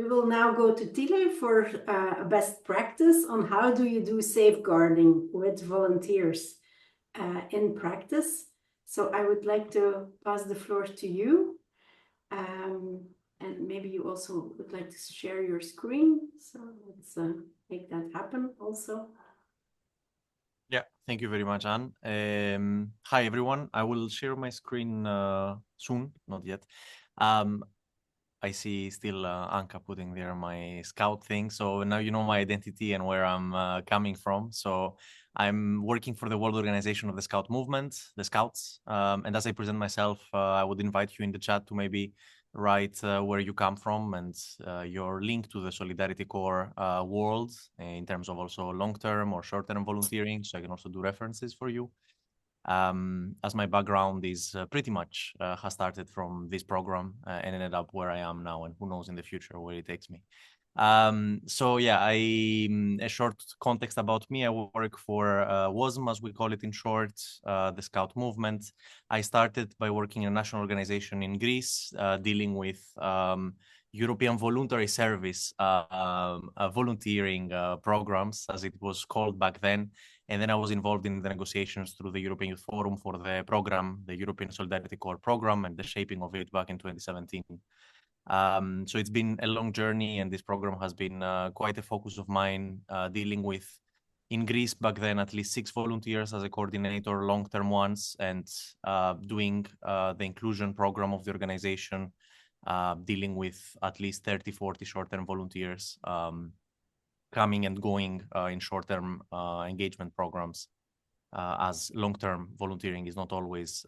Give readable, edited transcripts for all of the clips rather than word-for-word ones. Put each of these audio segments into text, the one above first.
will now go to Tile for a best practice on how do you do safeguarding with volunteers in practice. So I would like to pass the floor to you. And maybe you also would like to share your screen. So let's make that happen also. Yeah, thank you very much, Anne. Hi, everyone. I will share my screen soon, not yet. I see still Anka putting there my scout thing. So now you know my identity and where I'm coming from. So I'm working for the World Organization of the Scout Movement, the Scouts. And as I present myself, I would invite you in the chat to maybe write where you come from and your link to the Solidarity Corps world in terms of also long-term or short-term volunteering. So I can also do references for you. As my background is pretty much has started from this program and ended up where I am now, and who knows in the future where it takes me. So yeah, a short context about me. I work for WOSM, as we call it in short, the Scout movement. I started by working in a national organization in Greece, dealing with European Voluntary Service volunteering programs, as it was called back then. And then I was involved in the negotiations through the European Youth Forum for the program, the European Solidarity Corps program, and the shaping of it back in 2017. So it's been a long journey, and this program has been quite a focus of mine, dealing with, in Greece back then, at least 6 volunteers as a coordinator, long-term ones, and doing the inclusion program of the organization, dealing with at least 30, 40 short-term volunteers, coming and going in short-term engagement programs, as long-term volunteering is not always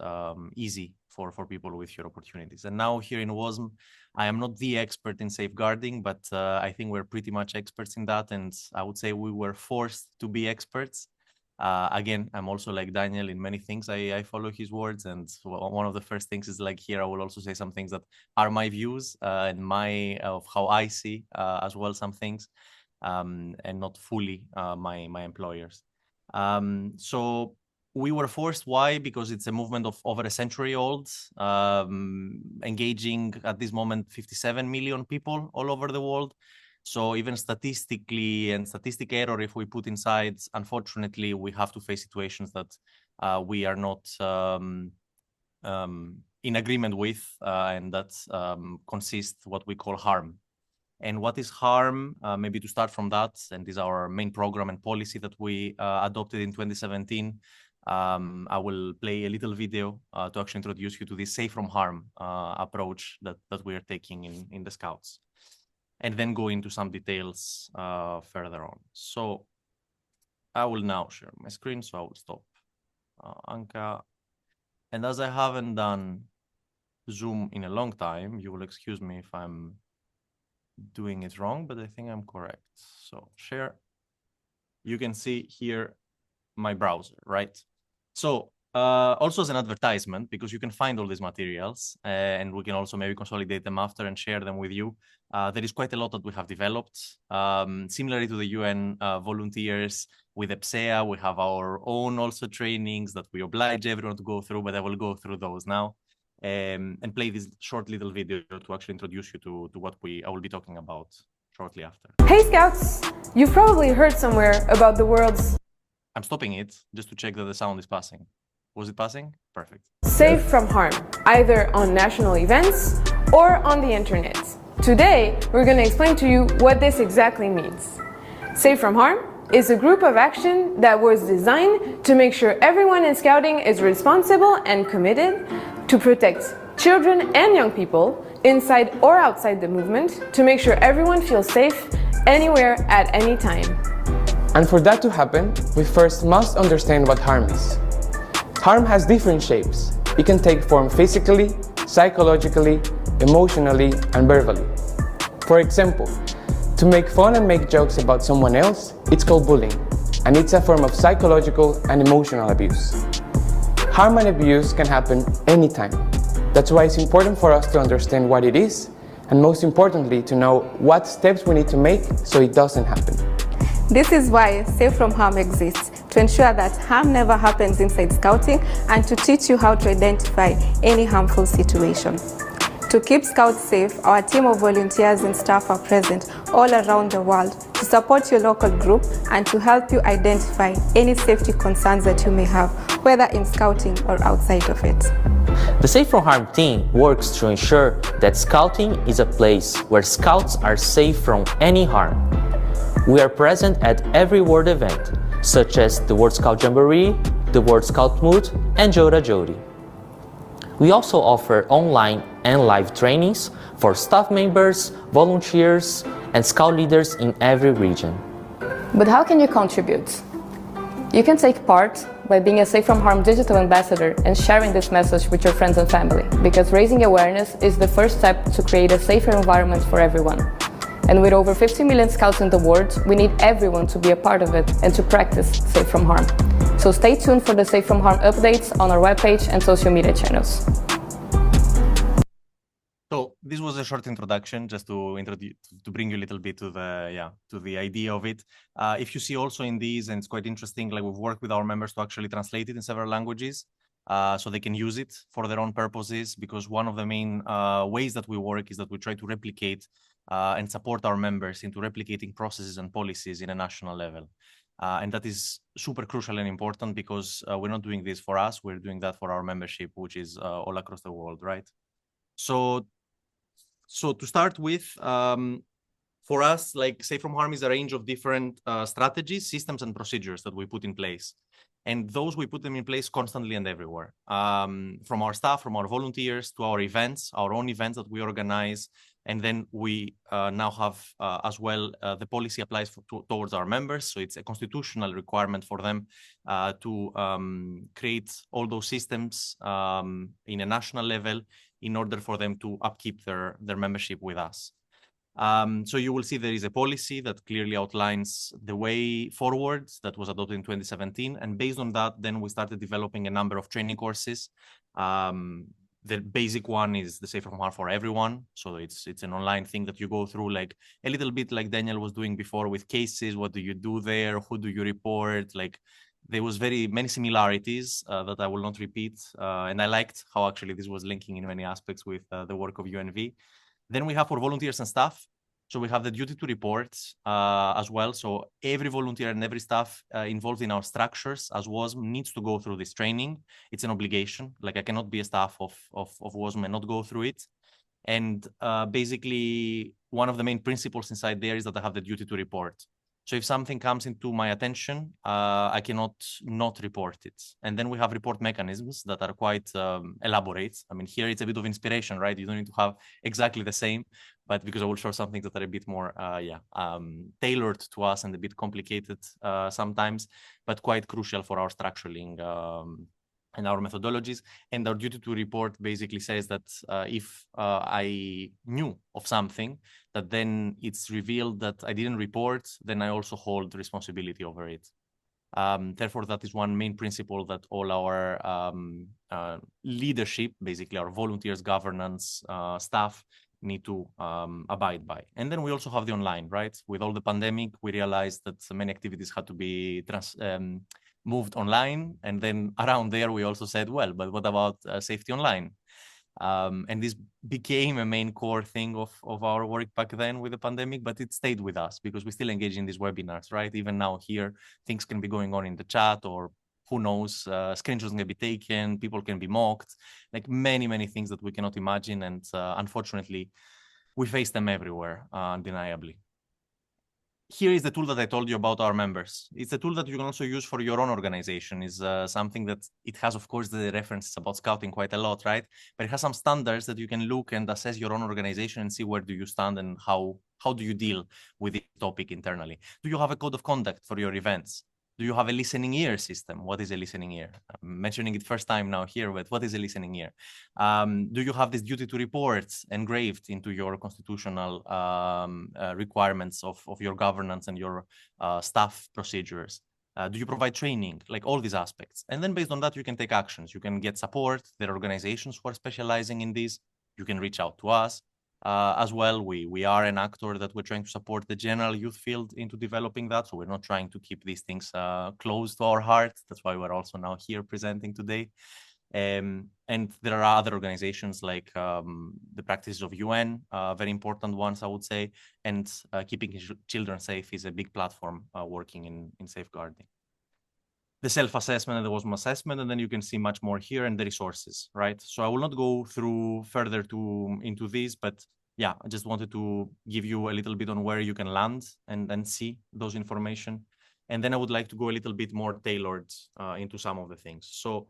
easy for people with fewer opportunities. And now here in WOSM, I am not the expert in safeguarding, but I think we're pretty much experts in that. And I would say we were forced to be experts. Again, I'm also like Daniel in many things. I follow his words. And one of the first things is like here, I will also say some things that are my views and of how I see as well some things. And not fully my employers. So we were forced. Why? Because it's a movement of over a century old, engaging at this moment 57 million people all over the world. So even statistically and statistic error, if we put inside, unfortunately, we have to face situations that we are not in agreement with, and that consist what we call harm. And what is harm? Maybe to start from that, and this is our main program and policy that we adopted in 2017. I will play a little video to actually introduce you to this safe from harm approach that we are taking in the Scouts, and then go into some details further on. So I will now share my screen, so I will stop Anka. And as I haven't done Zoom in a long time, you will excuse me if I'm doing it wrong, but I think I'm correct. So share. You can see here my browser, right? So also as an advertisement, because you can find all these materials and we can also maybe consolidate them after and share them with you. There is quite a lot that we have developed. Similarly to the UN volunteers with EPSEA, we have our own also trainings that we oblige everyone to go through, but I will go through those now. And play this short little video to actually introduce you to what I will be talking about shortly after. Hey Scouts! You've probably heard somewhere about the world's... I'm stopping it just to check that the sound is passing. Was it passing? Perfect. Safe from harm, either on national events or on the internet. Today, we're going to explain to you what this exactly means. Safe from harm is a group of action that was designed to make sure everyone in Scouting is responsible and committed to protect children and young people inside or outside the movement, to make sure everyone feels safe anywhere at any time. And for that to happen, we first must understand what harm is. Harm has different shapes. It can take form physically, psychologically, emotionally, and verbally. For example, to make fun and make jokes about someone else, it's called bullying, and it's a form of psychological and emotional abuse. Harm and abuse can happen anytime. That's why it's important for us to understand what it is, and most importantly, to know what steps we need to make so it doesn't happen. This is why Safe from Harm exists, to ensure that harm never happens inside Scouting and to teach you how to identify any harmful situation. To keep Scouts safe, our team of volunteers and staff are present all around the world to support your local group and to help you identify any safety concerns that you may have, whether in Scouting or outside of it. The Safe from Harm team works to ensure that Scouting is a place where Scouts are safe from any harm. We are present at every World event, such as the World Scout Jamboree, the World Scout Moot, and Jota Jodi. We also offer online and live trainings for staff members, volunteers, and Scout leaders in every region. But how can you contribute? You can take part by being a Safe from Harm digital ambassador and sharing this message with your friends and family, because raising awareness is the first step to create a safer environment for everyone. And with over 50 million Scouts in the world, we need everyone to be a part of it and to practice Safe from Harm. So stay tuned for the Safe from Harm updates on our webpage and social media channels. So this was a short introduction, just to bring you a little bit to the idea of it. If you see also in these, and it's quite interesting, like we've worked with our members to actually translate it in several languages, so they can use it for their own purposes. Because one of the main ways that we work is that we try to replicate and support our members into replicating processes and policies in a national level. And that is super crucial and important, because we're not doing this for us, we're doing that for our membership, which is all across the world, right? So to start with, for us, like Safe from Harm is a range of different strategies, systems, and procedures that we put in place. And those, we put them in place constantly and everywhere. From our staff, from our volunteers, to our events, our own events that we organize. And then we now have as well, the policy applies towards our members. So it's a constitutional requirement for them to create all those systems in a national level in order for them to upkeep their membership with us. So you will see there is a policy that clearly outlines the way forward that was adopted in 2017. And based on that, then we started developing a number of training courses. The basic one is the Safe from Harm for everyone. So it's an online thing that you go through, like a little bit like Daniel was doing before with cases. What do you do there? Who do you report? Like there was very many similarities that I will not repeat. And I liked how actually this was linking in many aspects with the work of UNV. Then we have for volunteers and staff. So we have the duty to report as well. So every volunteer and every staff involved in our structures as WASM needs to go through this training. It's an obligation. Like I cannot be a staff of WASM and not go through it. And basically one of the main principles inside there is that I have the duty to report. So if something comes into my attention, I cannot not report it. And then we have report mechanisms that are quite elaborate. I mean, here it's a bit of inspiration, right? You don't need to have exactly the same, but because I will show something that are a bit more, tailored to us and a bit complicated sometimes, but quite crucial for our structuring and our methodologies. And our duty to report basically says that if I knew of something, that then it's revealed that I didn't report, then I also hold responsibility over it. Therefore, that is one main principle that all our leadership, basically our volunteers, governance, staff, need to abide by. And then we also have the online, right? With all the pandemic, we realized that many activities had to be moved online. And then around there, we also said, well, but what about safety online? And this became a main core thing of our work back then with the pandemic, but it stayed with us because we still engage in these webinars, right? Even now here, things can be going on in the chat, or who knows, screenshots can be taken, people can be mocked, like many things that we cannot imagine. And unfortunately, we face them everywhere, undeniably. Here is the tool that I told you about our members. It's a tool that you can also use for your own organization. Is something that it has, of course, the references about scouting quite a lot, right? But it has some standards that you can look and assess your own organization and see where do you stand and how do you deal with this topic internally. Do you have a code of conduct for your events? Do you have a listening ear system? What is a listening ear? I'm mentioning it first time now here, but what is a listening ear? Do you have this duty to report engraved into your constitutional requirements of your governance and your staff procedures? Do you provide training? Like all these aspects. And then based on that, you can take actions. You can get support. There are organizations who are specializing in this. You can reach out to us. As well, we are an actor that we're trying to support the general youth field into developing that. So we're not trying to keep these things close to our heart. That's why we're also now here presenting today. And there are other organizations like the practices of UN, very important ones, I would say, and keeping children safe is a big platform working in safeguarding. The self-assessment and the WASM assessment, and then you can see much more here, and the resources, right? So I will not go through further into this, but yeah, I just wanted to give you a little bit on where you can land and see those information. And then I would like to go a little bit more tailored into some of the things. So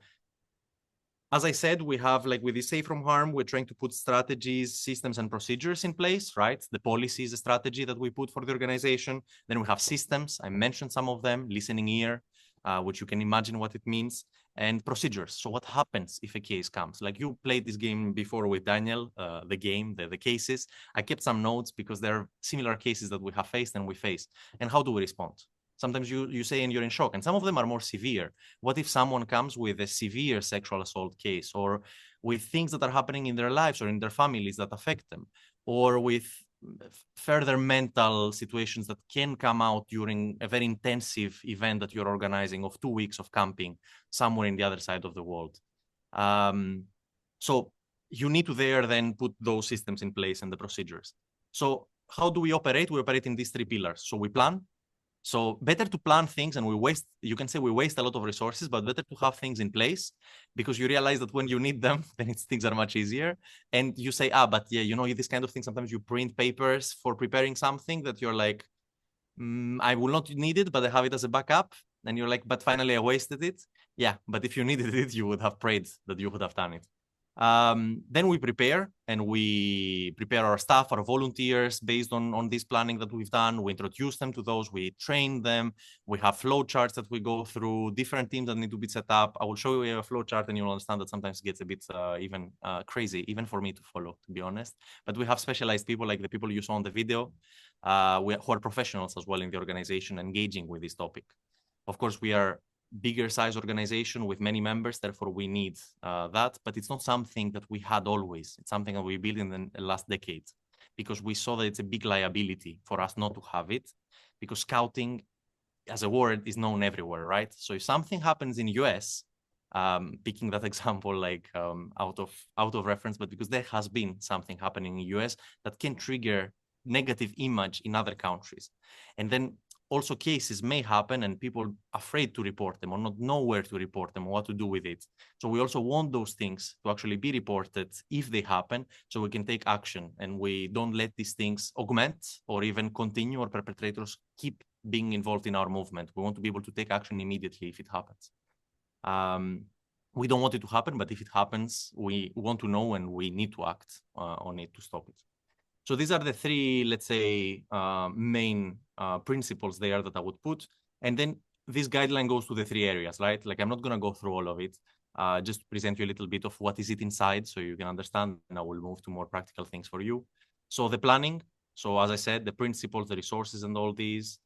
as I said, we have, like with the Safe from Harm, we're trying to put strategies, systems, and procedures in place, right? The policy is a strategy that we put for the organization. Then we have systems. I mentioned some of them, listening ear, which you can imagine what it means, and procedures. So what happens if a case comes? Like you played this game before with Daniel, the cases. I kept some notes because there are similar cases that we have faced and we face. And how do we respond? Sometimes you say and you're in shock, and some of them are more severe. What if someone comes with a severe sexual assault case, or with things that are happening in their lives or in their families that affect them, or with further mental situations that can come out during a very intensive event that you're organizing of 2 weeks of camping somewhere in the other side of the world. So you need to then put those systems in place and the procedures. So how do we operate? We operate in these 3 pillars. So we plan. So better to plan things, and you can say we waste a lot of resources, but better to have things in place, because you realize that when you need them, then things are much easier. And you say, but yeah, you know, this kind of thing, sometimes you print papers for preparing something that you're like, I will not need it, but I have it as a backup. And you're like, but finally I wasted it. Yeah, but if you needed it, you would have prayed that you would have done it. Then we prepare, and we prepare our staff, our volunteers, based on this planning that we've done. We introduce them to those, we train them. We have flow charts that we go through, different teams that need to be set up. I will show you a flow chart, and you'll understand that sometimes it gets a bit even crazy, even for me to follow, to be honest. But we have specialized people, like the people you saw on the video, who are professionals as well in the organization, engaging with this topic. Of course, we are bigger size organization with many members, therefore we need that, but it's not something that we had always. It's something that we built in the last decade, because we saw that it's a big liability for us not to have it, because scouting as a word is known everywhere, right? So if something happens in US, picking that example like out of reference, but because there has been something happening in US that can trigger negative image in other countries, and then also cases may happen and people afraid to report them or not know where to report them or what to do with it. So we also want those things to actually be reported if they happen, so we can take action and we don't let these things augment or even continue, or perpetrators keep being involved in our movement. We want to be able to take action immediately if it happens. We don't want it to happen, but if it happens, we want to know and we need to act on it to stop it. So these are the 3, let's say, main principles there that I would put. And then this guideline goes to the 3 areas, right? Like I'm not going to go through all of it, just to present you a little bit of what is it inside so you can understand, and I will move to more practical things for you. So the planning. So as I said, the principles, the resources, and all these.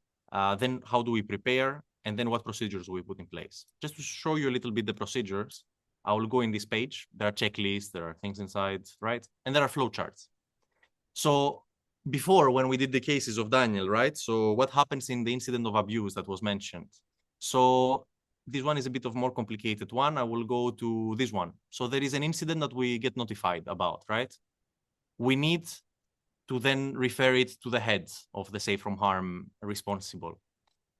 Then how do we prepare? And then what procedures do we put in place? Just to show you a little bit the procedures, I will go in this page. There are checklists, there are things inside, right? And there are flow charts. So before, when we did the cases of Daniel, right? So what happens in the incident of abuse that was mentioned? So this one is a bit of more complicated one. I will go to this one. So there is an incident that we get notified about, right? We need to then refer it to the head of the Safe from Harm responsible.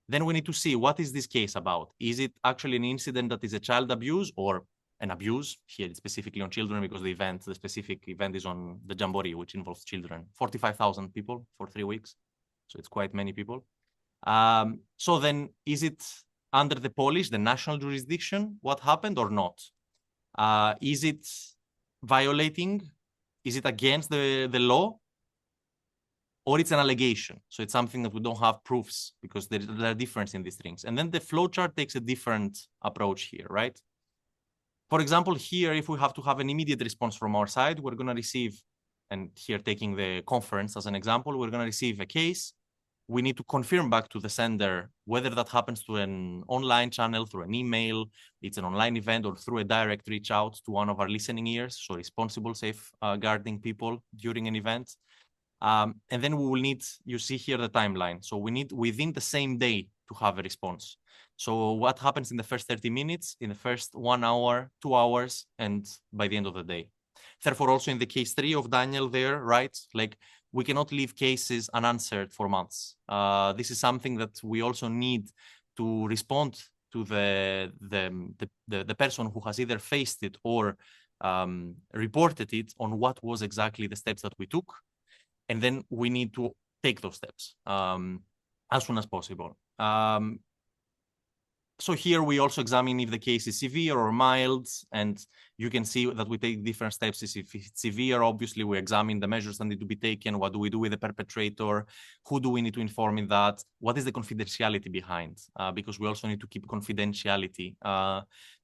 Then we need to see, what is this case about? Is it actually an incident that is a child abuse or an abuse? Here it's specifically on children, because the specific event is on the Jamboree, which involves children. 45,000 people for 3 weeks. So it's quite many people. So then is it under the Polish, the national jurisdiction, what happened or not? Is it violating? Is it against the law? Or it's an allegation. So it's something that we don't have proofs, because there are differences in these things. And then the flowchart takes a different approach here, right? For example, here, if we have to have an immediate response from our side, we're going to receive, and here taking the conference as an example, we're going to receive a case. We need to confirm back to the sender whether that happens to an online channel, through an email, it's an online event, or through a direct reach out to one of our listening ears, so responsible safeguarding people during an event. And then we will need, you see here the timeline. So we need within the same day to have a response. So what happens in the first 30 minutes, in the first 1 hour, 2 hours, and by the end of the day. Therefore, also in the case 3 of Daniel there, right? Like, we cannot leave cases unanswered for months. This is something that we also need to respond to the person who has either faced it or reported it on what was exactly the steps that we took. And then we need to take those steps as soon as possible. So here we also examine if the case is severe or mild, and you can see that we take different steps. If it's severe, obviously we examine the measures that need to be taken. What do we do with the perpetrator? Who do we need to inform in that? What is the confidentiality behind? Because we also need to keep confidentiality,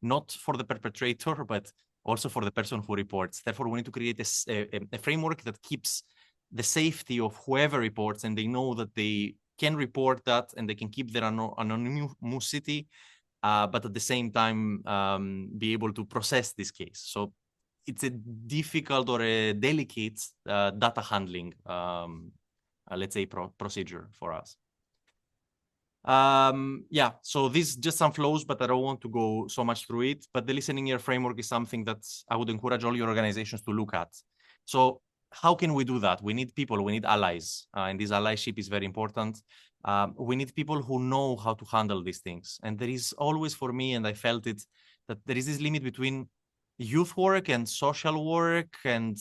not for the perpetrator, but also for the person who reports. Therefore, we need to create a framework that keeps the safety of whoever reports, and they know that they can report that and they can keep their anonymity, but at the same time be able to process this case. So it's a difficult or a delicate data handling, let's say, procedure for us. Yeah, so this is just some flows, but I don't want to go so much through it. But the listening ear framework is something that I would encourage all your organizations to look at. So how can we do that? We need people, we need allies, and this allyship is very important. We need people who know how to handle these things. And there is always, for me, and I felt it, that there is this limit between youth work and social work and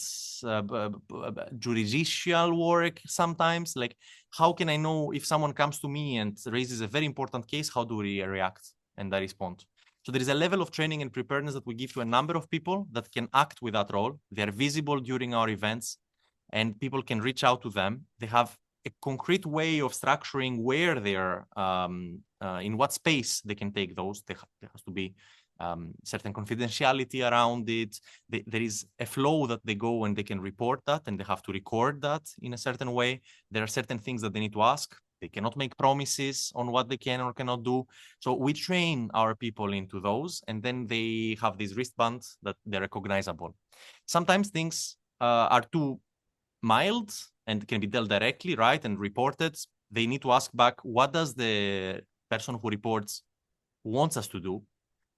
judicial work sometimes. Like, how can I know if someone comes to me and raises a very important case, how do we react and I respond? So there is a level of training and preparedness that we give to a number of people that can act with that role. They are visible during our events and people can reach out to them. They have a concrete way of structuring where they are, in what space they can take those. There has to be certain confidentiality around it. There is a flow that they go and they can report that, and they have to record that in a certain way. There are certain things that they need to ask. They cannot make promises on what they can or cannot do. So we train our people into those, and then they have these wristbands that they're recognizable. Sometimes things are too mild and can be dealt directly, right, and reported. They need to ask back, what does the person who reports wants us to do?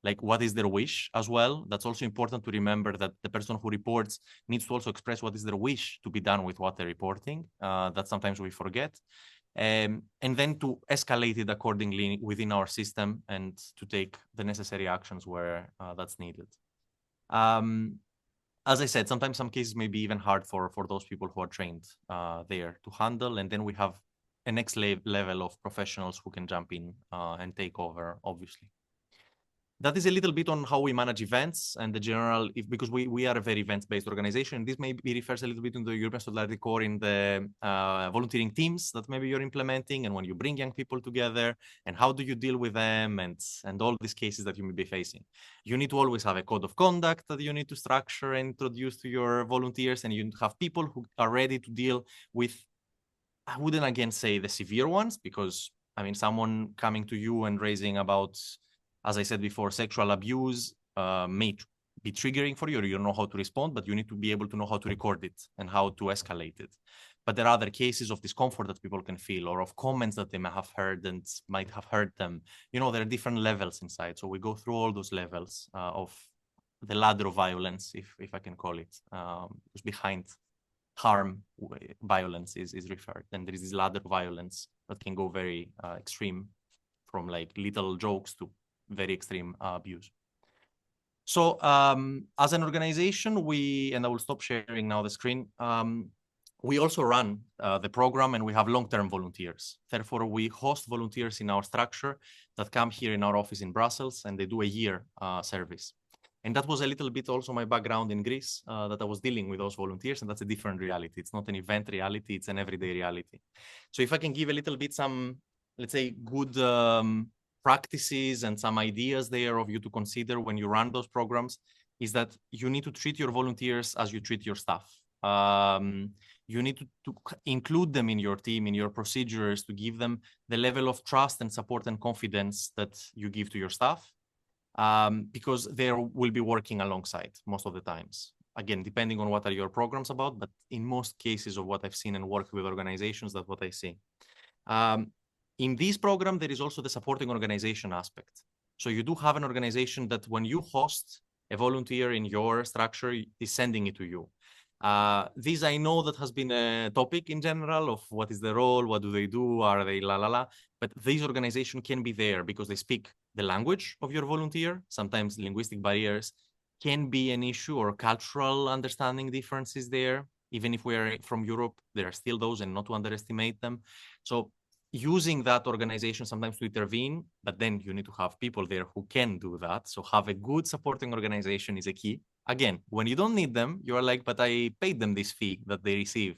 Like, what is their wish as well? That's also important to remember, that the person who reports needs to also express what is their wish to be done with what they're reporting. That sometimes we forget. And then to escalate it accordingly within our system and to take the necessary actions where that's needed. As I said, sometimes some cases may be even hard for those people who are trained there to handle. And then we have a next level of professionals who can jump in and take over, obviously. That is a little bit on how we manage events and the general, because we are a very events-based organization. This maybe refers a little bit to the European Solidarity Corps in the volunteering teams that maybe you're implementing, and when you bring young people together, and how do you deal with them, and all these cases that you may be facing. You need to always have a code of conduct that you need to structure and introduce to your volunteers, and you have people who are ready to deal with, I wouldn't again say the severe ones, because I mean, someone coming to you and raising about, as I said before, sexual abuse may be triggering for you, or you don't know how to respond, but you need to be able to know how to record it and how to escalate it. But there are other cases of discomfort that people can feel, or of comments that they may have heard and might have hurt them. You know, there are different levels inside. So we go through all those levels of the ladder of violence, if I can call it, because behind harm, violence is referred. And there is this ladder of violence that can go very extreme, from like little jokes to very extreme abuse. So as an organization, and I will stop sharing now the screen, we also run the program, and we have long-term volunteers. Therefore, we host volunteers in our structure that come here in our office in Brussels, and they do a year service. And that was a little bit also my background in Greece, that I was dealing with those volunteers, and that's a different reality. It's not an event reality, it's an everyday reality. So if I can give a little bit some, let's say, good practices and some ideas there of you to consider when you run those programs, is that you need to treat your volunteers as you treat your staff. You need to include them in your team, in your procedures, to give them the level of trust and support and confidence that you give to your staff, because they will be working alongside most of the times. Again, depending on what are your programs about, but in most cases of what I've seen and worked with organizations, that's what I see. In this program, there is also the supporting organization aspect. So you do have an organization that when you host a volunteer in your structure, is sending it to you. This I know that has been a topic in general of what is the role, what do they do, are they la la la, but this organization can be there because they speak the language of your volunteer. Sometimes linguistic barriers can be an issue, or cultural understanding differences there. Even if we are from Europe, there are still those, and not to underestimate them. So using that organization sometimes to intervene, but then you need to have people there who can do that. So have a good supporting organization is a key. Again, when you don't need them, you are like, but I paid them this fee that they receive.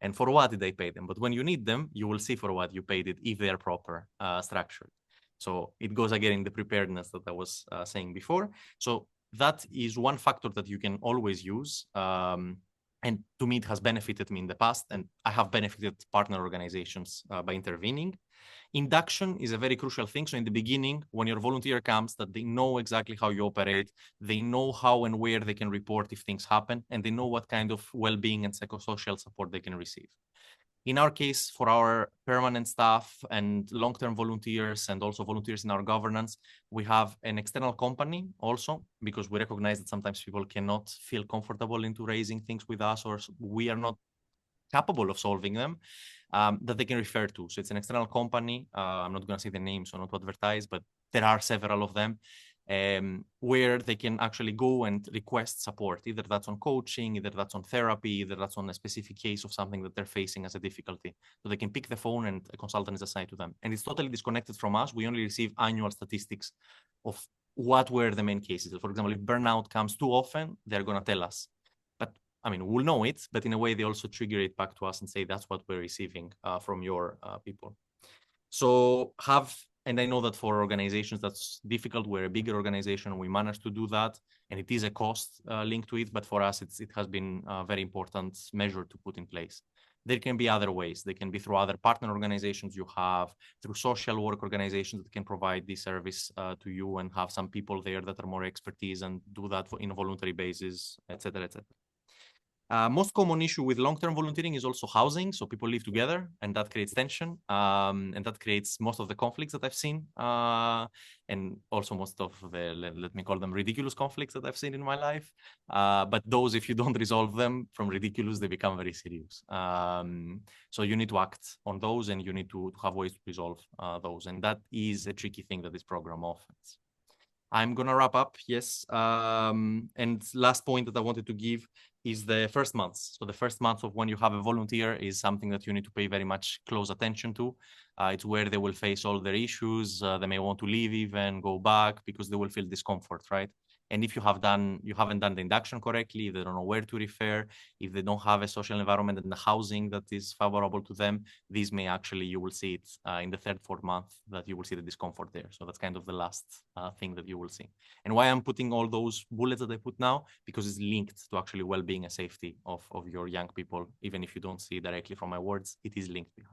And for what did I pay them? But when you need them, you will see for what you paid it if they are proper structured. So it goes again in the preparedness that I was saying before. So that is one factor that you can always use. And to me, it has benefited me in the past, and I have benefited partner organizations by intervening. Induction is a very crucial thing. So in the beginning, when your volunteer comes, that they know exactly how you operate, they know how and where they can report if things happen, and they know what kind of well-being and psychosocial support they can receive. In our case, for our permanent staff and long-term volunteers, and also volunteers in our governance, we have an external company also, because we recognize that sometimes people cannot feel comfortable into raising things with us, or we are not capable of solving them, that they can refer to. So it's an external company. I'm not going to say the name, so not to advertise, but there are several of them. Where they can actually go and request support. Either that's on coaching, either that's on therapy, either that's on a specific case of something that they're facing as a difficulty. So they can pick the phone and a consultant is assigned to them. And it's totally disconnected from us. We only receive annual statistics of what were the main cases. For example, if burnout comes too often, they're going to tell us. But I mean, we'll know it, but in a way, they also trigger it back to us and say, that's what we're receiving from your people. So and I know that for organizations that's difficult. We're a bigger organization, we managed to do that, and it is a cost linked to it, but for us, it has been a very important measure to put in place. There can be other ways. They can be through other partner organizations you have, through social work organizations that can provide this service to you and have some people there that are more expertise and do that in a voluntary basis, etc., etc. Most common issue with long-term volunteering is also housing. So people live together, and that creates tension, and that creates most of the conflicts that I've seen, and also most of the, let me call them ridiculous conflicts that I've seen in my life. But those, if you don't resolve them, from ridiculous, they become very serious. So you need to act on those, and you need to have ways to resolve those. And that is a tricky thing that this program offers. I'm going to wrap up, yes. And last point that I wanted to give is the first months. So the first month of when you have a volunteer is something that you need to pay very much close attention to. It's where they will face all their issues. They may want to leave even, go back, because they will feel discomfort, right? And if you haven't done the induction correctly, if they don't know where to refer, if they don't have a social environment and the housing that is favorable to them, these may actually, you will see it in the third, fourth month, that you will see the discomfort there. So that's kind of the last thing that you will see. And why I'm putting all those bullets that I put now, because it's linked to actually well-being and safety of your young people. Even if you don't see it directly from my words, it is linked behind.